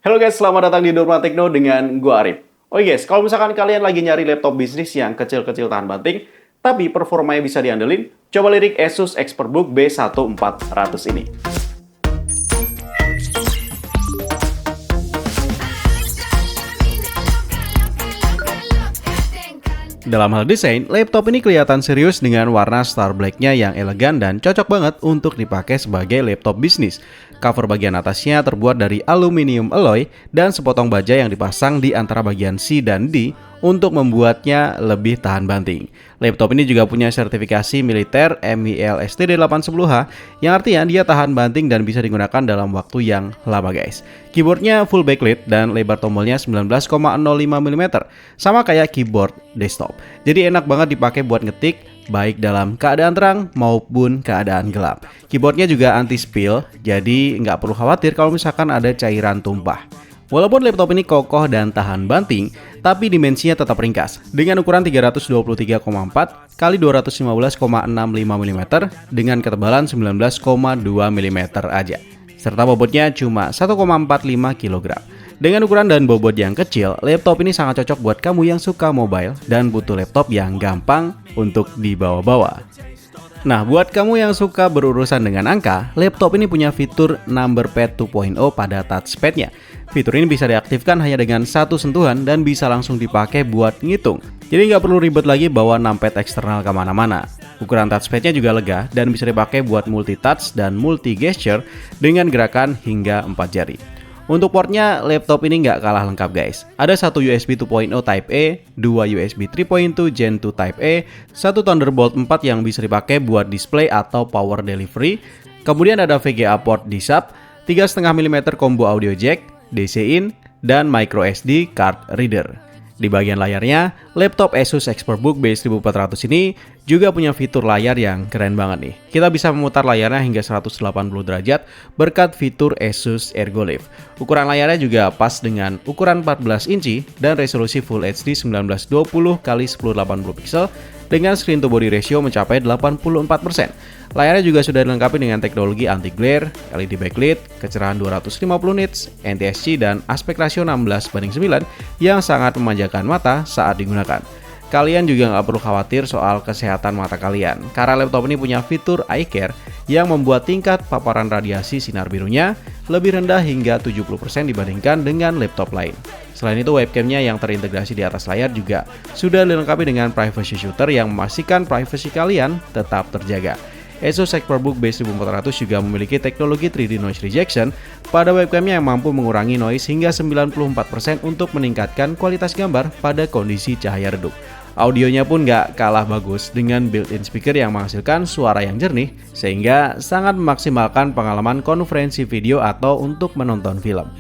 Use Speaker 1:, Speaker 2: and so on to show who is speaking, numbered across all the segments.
Speaker 1: Halo guys, selamat datang di Nurman Tekno dengan gua Arif. Oh guys, kalau misalkan kalian lagi nyari laptop bisnis yang kecil-kecil tahan banting, tapi performanya bisa diandelin, coba lirik Asus ExpertBook B1400 ini. Dalam hal desain, laptop ini kelihatan serius dengan warna Star Black-nya yang elegan dan cocok banget untuk dipakai sebagai laptop bisnis. Cover bagian atasnya terbuat dari aluminium alloy dan sepotong baja yang dipasang di antara bagian C dan D untuk membuatnya lebih tahan banting. Laptop ini juga punya sertifikasi militer MIL STD810H yang artinya dia tahan banting dan bisa digunakan dalam waktu yang lama guys. Keyboardnya full backlit dan lebar tombolnya 19,05 mm, sama kayak keyboard desktop. Jadi enak banget dipakai buat ngetik, baik dalam keadaan terang maupun keadaan gelap. Keyboardnya juga anti-spill, jadi nggak perlu khawatir kalau misalkan ada cairan tumpah. Walaupun laptop ini kokoh dan tahan banting, tapi dimensinya tetap ringkas dengan ukuran 323,4 x 215,65 mm dengan ketebalan 19,2 mm aja. Serta bobotnya cuma 1,45 kg. Dengan ukuran dan bobot yang kecil, laptop ini sangat cocok buat kamu yang suka mobile dan butuh laptop yang gampang untuk dibawa-bawa. Nah, buat kamu yang suka berurusan dengan angka, laptop ini punya fitur Number Pad 2.0 pada touchpad-nya. Fitur ini bisa diaktifkan hanya dengan satu sentuhan dan bisa langsung dipakai buat ngitung. Jadi nggak perlu ribet lagi bawa numpad eksternal kemana-mana. Ukuran touchpad-nya juga lega dan bisa dipakai buat multitouch dan multi-gesture dengan gerakan hingga 4 jari. Untuk portnya, laptop ini nggak kalah lengkap guys. Ada satu USB 2.0 Type A, 2 USB 3.2 Gen 2 Type A, satu Thunderbolt 4 yang bisa dipakai buat display atau power delivery. Kemudian ada VGA port di sub, 3,5 mm combo audio jack, DC in, dan microSD card reader. Di bagian layarnya, laptop Asus ExpertBook B1400 ini juga punya fitur layar yang keren banget nih. Kita bisa memutar layarnya hingga 180 derajat berkat fitur Asus ErgoLift. Ukuran layarnya juga pas dengan ukuran 14 inci dan resolusi Full HD 1920 x 1080 pixel dengan screen to body ratio mencapai 84%. Layarnya juga sudah dilengkapi dengan teknologi anti-glare, LED backlit, kecerahan 250 nits, NTSC, dan aspek rasio 16:9 yang sangat memanjakan mata saat digunakan. Kalian juga nggak perlu khawatir soal kesehatan mata kalian, karena laptop ini punya fitur Eye Care yang membuat tingkat paparan radiasi sinar birunya lebih rendah hingga 70% dibandingkan dengan laptop lain. Selain itu, webcamnya yang terintegrasi di atas layar juga sudah dilengkapi dengan privacy shooter yang memastikan privasi kalian tetap terjaga. Asus ExpertBook B1400 juga memiliki teknologi 3D Noise Rejection pada webcamnya yang mampu mengurangi noise hingga 94% untuk meningkatkan kualitas gambar pada kondisi cahaya redup. Audionya pun nggak kalah bagus dengan built-in speaker yang menghasilkan suara yang jernih sehingga sangat memaksimalkan pengalaman konferensi video atau untuk menonton film.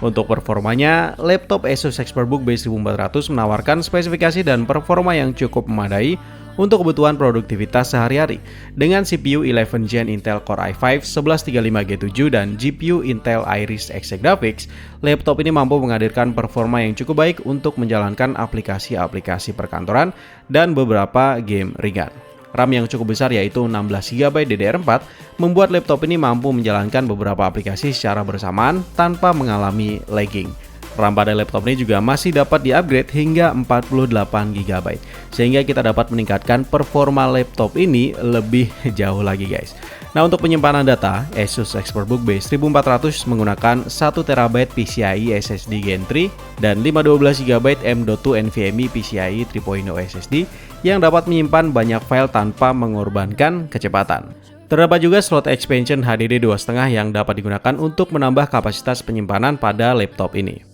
Speaker 1: Untuk performanya, laptop Asus ExpertBook B1400 menawarkan spesifikasi dan performa yang cukup memadai untuk kebutuhan produktivitas sehari-hari. Dengan CPU 11 Gen Intel Core i5 1135G7 dan GPU Intel Iris Xe Graphics, laptop ini mampu menghadirkan performa yang cukup baik untuk menjalankan aplikasi-aplikasi perkantoran dan beberapa game ringan. RAM yang cukup besar yaitu 16GB DDR4 membuat laptop ini mampu menjalankan beberapa aplikasi secara bersamaan tanpa mengalami lagging. RAM pada laptop ini juga masih dapat di-upgrade hingga 48GB, sehingga kita dapat meningkatkan performa laptop ini lebih jauh lagi guys. Nah, untuk penyimpanan data, Asus ExpertBook B1400 menggunakan 1TB PCIe SSD Gen 3 dan 512GB M.2 NVMe PCIe 3.0 SSD yang dapat menyimpan banyak file tanpa mengorbankan kecepatan. Terdapat juga slot expansion HDD 2.5 yang dapat digunakan untuk menambah kapasitas penyimpanan pada laptop ini.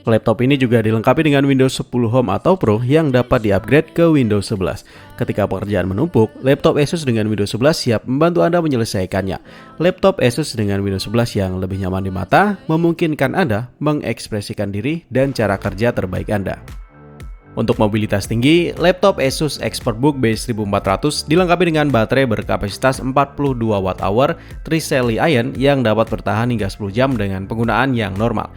Speaker 1: Laptop ini juga dilengkapi dengan Windows 10 Home atau Pro yang dapat di-upgrade ke Windows 11. Ketika pekerjaan menumpuk, laptop Asus dengan Windows 11 siap membantu Anda menyelesaikannya. Laptop Asus dengan Windows 11 yang lebih nyaman di mata memungkinkan Anda mengekspresikan diri dan cara kerja terbaik Anda. Untuk mobilitas tinggi, laptop Asus ExpertBook B1400 dilengkapi dengan baterai berkapasitas 42Wh Tri-Cell Ion yang dapat bertahan hingga 10 jam dengan penggunaan yang normal.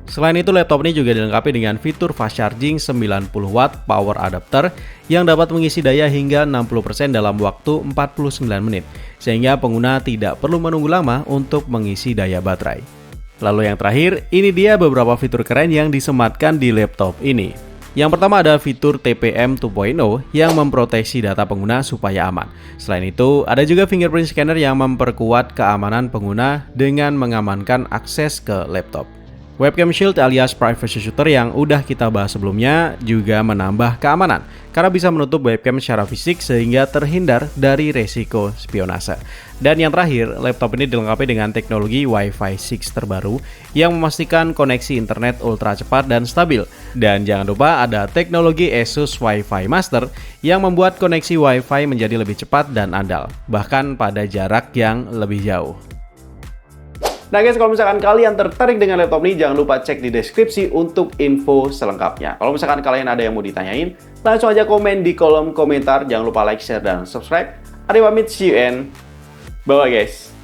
Speaker 1: Selain itu, laptop ini juga dilengkapi dengan fitur fast charging 90W power adapter yang dapat mengisi daya hingga 60% dalam waktu 49 menit, sehingga pengguna tidak perlu menunggu lama untuk mengisi daya baterai. Lalu yang terakhir, ini dia beberapa fitur keren yang disematkan di laptop ini. Yang pertama ada fitur TPM 2.0 yang memproteksi data pengguna supaya aman. Selain itu, ada juga fingerprint scanner yang memperkuat keamanan pengguna dengan mengamankan akses ke laptop. Webcam Shield alias Privacy Shooter yang udah kita bahas sebelumnya juga menambah keamanan karena bisa menutup webcam secara fisik sehingga terhindar dari resiko spionase. Dan yang terakhir, laptop ini dilengkapi dengan teknologi Wi-Fi 6 terbaru yang memastikan koneksi internet ultra cepat dan stabil. Dan jangan lupa ada teknologi Asus Wi-Fi Master yang membuat koneksi Wi-Fi menjadi lebih cepat dan andal, bahkan pada jarak yang lebih jauh. Nah guys, kalau misalkan kalian tertarik dengan laptop ini, jangan lupa cek di deskripsi untuk info selengkapnya. Kalau misalkan kalian ada yang mau ditanyain, langsung aja komen di kolom komentar. Jangan lupa like, share, dan subscribe. Ada pamit, see you and bye-bye guys.